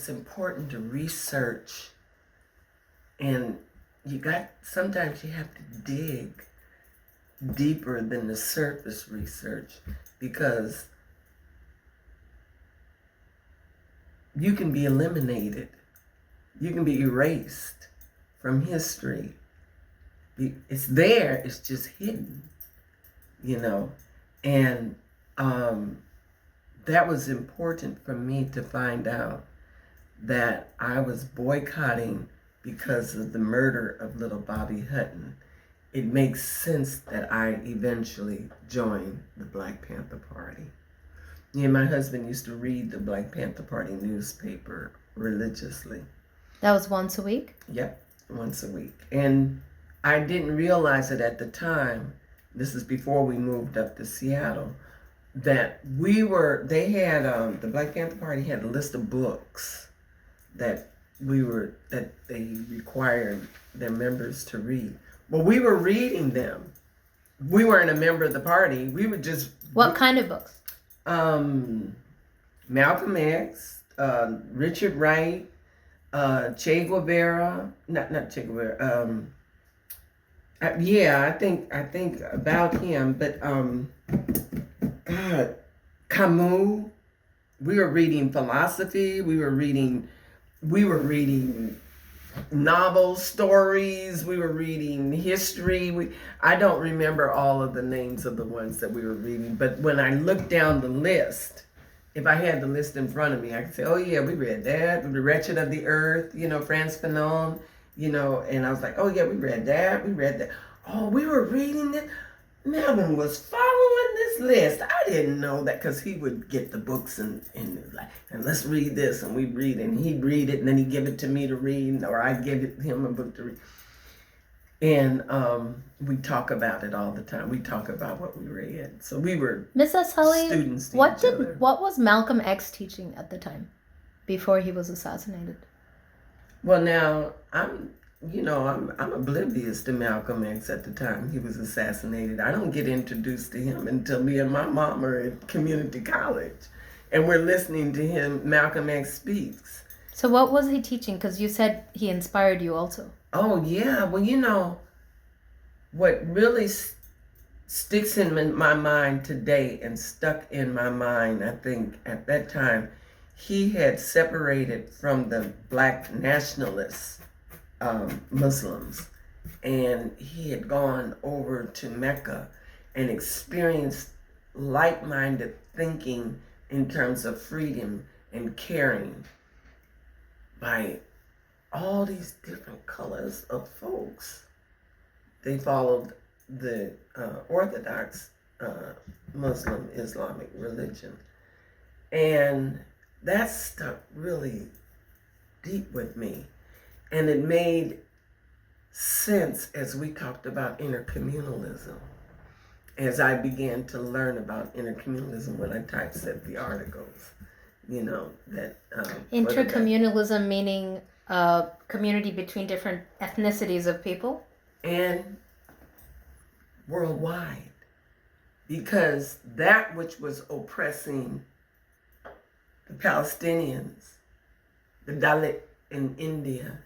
it's important to research, and sometimes you have to dig deeper than the surface research, because you can be eliminated. You can be erased from history. It's there, it's just hidden, And that was important for me to find out, that I was boycotting because of the murder of little Bobby Hutton. It makes sense that I eventually joined the Black Panther Party. Me and my husband used to read the Black Panther Party newspaper religiously. That was once a week? Yep, once a week. And I didn't realize it at the time, this is before we moved up to Seattle, that the Black Panther Party had a list of books that they required their members to read. Well, we were reading them. We weren't a member of the party. We were just... What kind of books? Malcolm X, Richard Wright, Che Guevara, not Che Guevara. I think about him, but God, Camus. We were reading philosophy. We were reading novels, stories. We were reading history. I don't remember all of the names of the ones that we were reading, but when I looked down the list, if I had the list in front of me, I could say, oh yeah, we read that. The Wretched of the Earth, Frantz Fanon, and I was like, oh yeah, we read that. Oh, we were reading it. Melvin was following this list. I didn't know that, because he would get the books and like, and let's read this, and we'd read it, and he'd read it, and then he'd give it to me to read, or I'd give him a book to read. And we talk about it all the time. We talk about what we read. So we were Mrs. Hully, students to each other. What was Malcolm X teaching at the time, before he was assassinated? Well, now I'm oblivious to Malcolm X at the time he was assassinated. I don't get introduced to him until me and my mom are at community college, and we're listening to him. Malcolm X speaks. So what was he teaching? Because you said he inspired you also. Oh yeah, well what really sticks in my mind today and stuck in my mind, I think at that time, he had separated from the Black nationalists, Muslims, and he had gone over to Mecca and experienced like-minded thinking in terms of freedom and caring by all these different colors of folks. They followed the Orthodox Muslim Islamic religion, and that stuck really deep with me. And it made sense as we talked about inter-communalism, as I began to learn about inter-communalism when I typeset the articles, that... Inter-communalism meaning a community between different ethnicities of people? And worldwide. Because that which was oppressing the Palestinians, the Dalit in India,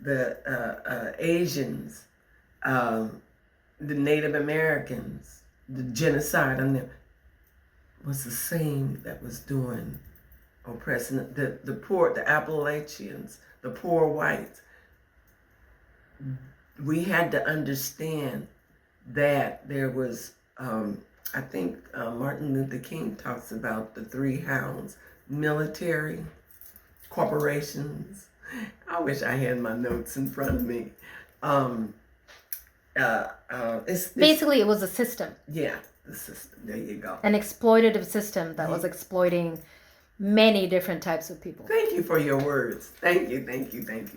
the Asians, the Native Americans, the genocide on them, was the same that was doing oppressing the poor, the Appalachians, the poor whites. We had to understand that there was, I think Martin Luther King talks about the three hounds: military, corporations. I wish I had my notes in front of me. Basically, it was a system. Yeah, the system. There you go. An exploitative system that was exploiting many different types of people. Thank you for your words. Thank you.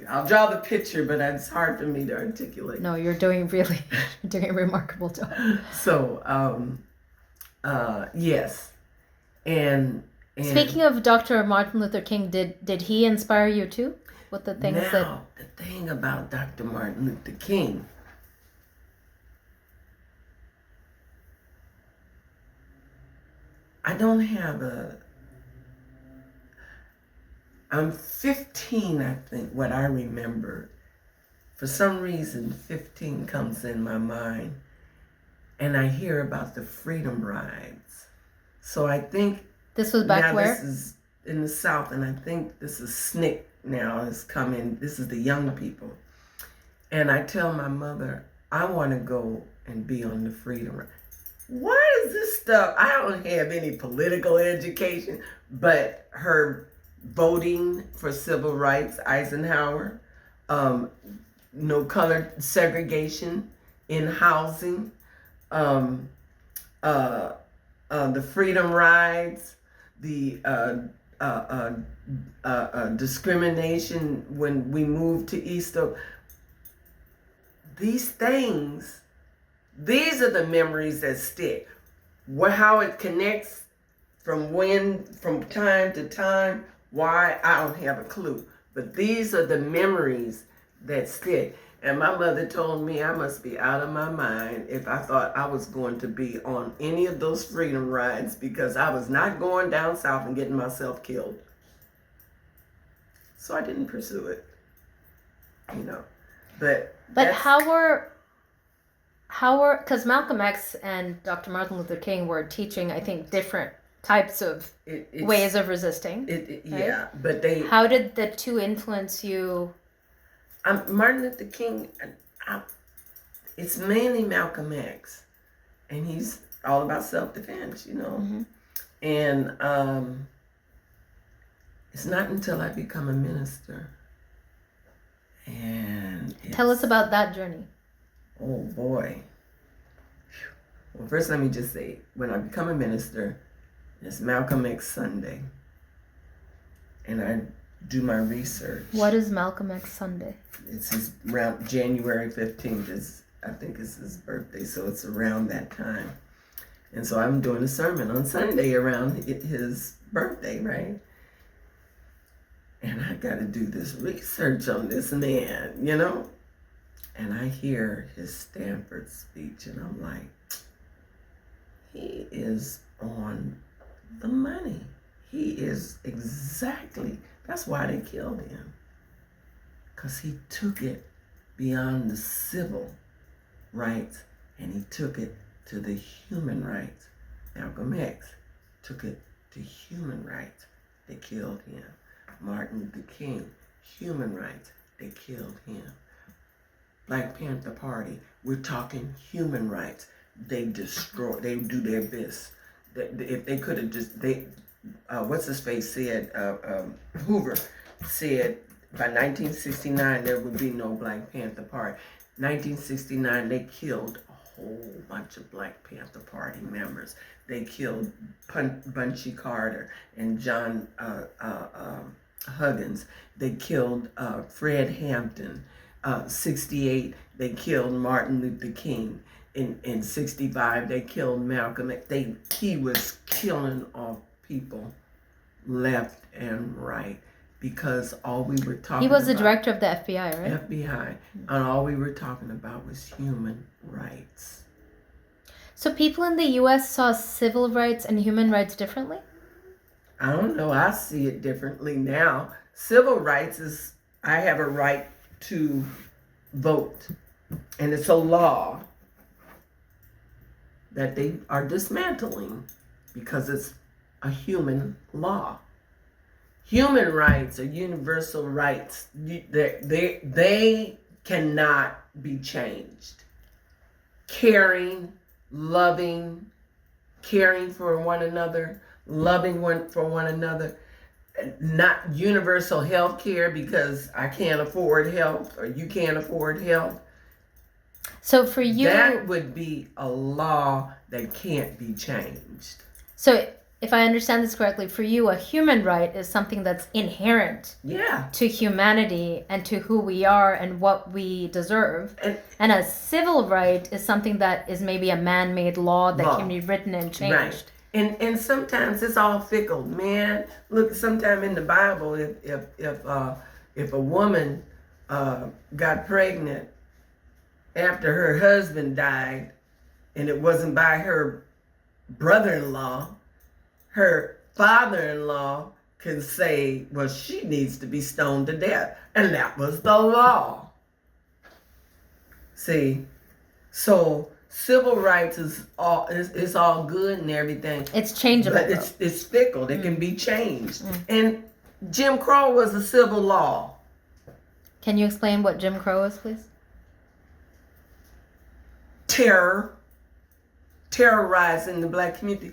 I'll draw the picture, but it's hard for me to articulate. No, you're doing a remarkable job. So, yes. And speaking of Dr. Martin Luther King, did he inspire you too? With the things the thing about Dr. Martin Luther King, I don't have I'm 15, I think, what I remember. For some reason, 15 comes in my mind. And I hear about the freedom rides. So I think this was back now where? This is in the South, and I think this is SNCC now is coming. This is the young people. And I tell my mother, I want to go and be on the freedom ride. What is this stuff? I don't have any political education, but her voting for civil rights, Eisenhower, no color segregation in housing, the freedom rides, the discrimination when we moved to East Oak. These things, these are the memories that stick. How it connects from time to time, why, I don't have a clue. But these are the memories that stick. And my mother told me I must be out of my mind if I thought I was going to be on any of those freedom rides, because I was not going down south and getting myself killed. So I didn't pursue it, But how were, because Malcolm X and Dr. Martin Luther King were teaching, I think, different types of ways of resisting. Right? Yeah, but how did the two influence you? Martin Luther King, it's mainly Malcolm X, and he's all about self-defense, Mm-hmm. And it's not until I become a minister. And tell us about that journey. Oh boy. Well, first let me just say, when I become a minister, it's Malcolm X Sunday, and I do my research. What is Malcolm X Sunday? It's around January 15th. I think it's his birthday, so it's around that time. And so I'm doing a sermon on Sunday around his birthday, right? And I got to do this research on this man, And I hear his Stanford speech, and I'm like, he is on the money. He is exactly, that's why they killed him. Because he took it beyond the civil rights, and he took it to the human rights. Malcolm X took it to human rights. They killed him. Martin Luther King, human rights. They killed him. Black Panther Party, we're talking human rights. They do their best. If they could have just, what's his face said, Hoover said by 1969 there would be no Black Panther Party. 1969 they killed a whole bunch of Black Panther Party members. They killed Bunchy Carter and John Huggins. They killed Fred Hampton. 68 they killed Martin Luther King. In 65 they killed Malcolm X. He was killing off people left and right, because all we were talking about... He was the director of the FBI, right? FBI. And all we were talking about was human rights. So people in the U.S. saw civil rights and human rights differently? I don't know. I see it differently now. Civil rights is, I have a right to vote. And it's a law that they are dismantling because it's a human law. Human rights are universal rights. They cannot be changed. Caring, loving, caring for one another, loving for one another. Not universal health care because I can't afford health or you can't afford health. So for you... that would be a law that can't be changed. So if I understand this correctly, for you, a human right is something that's inherent to humanity and to who we are and what we deserve. And a civil right is something that is maybe a man-made law that can be written and changed. Right. And sometimes it's all fickle, man. Look, sometime in the Bible, if a woman got pregnant after her husband died, and it wasn't by her brother-in-law, her father-in-law can say, well, she needs to be stoned to death. And that was the law. See? So civil rights is all good and everything. It's changeable. But it's fickle. It can be changed. And Jim Crow was a civil law. Can you explain what Jim Crow is, please? Terrorizing the black community.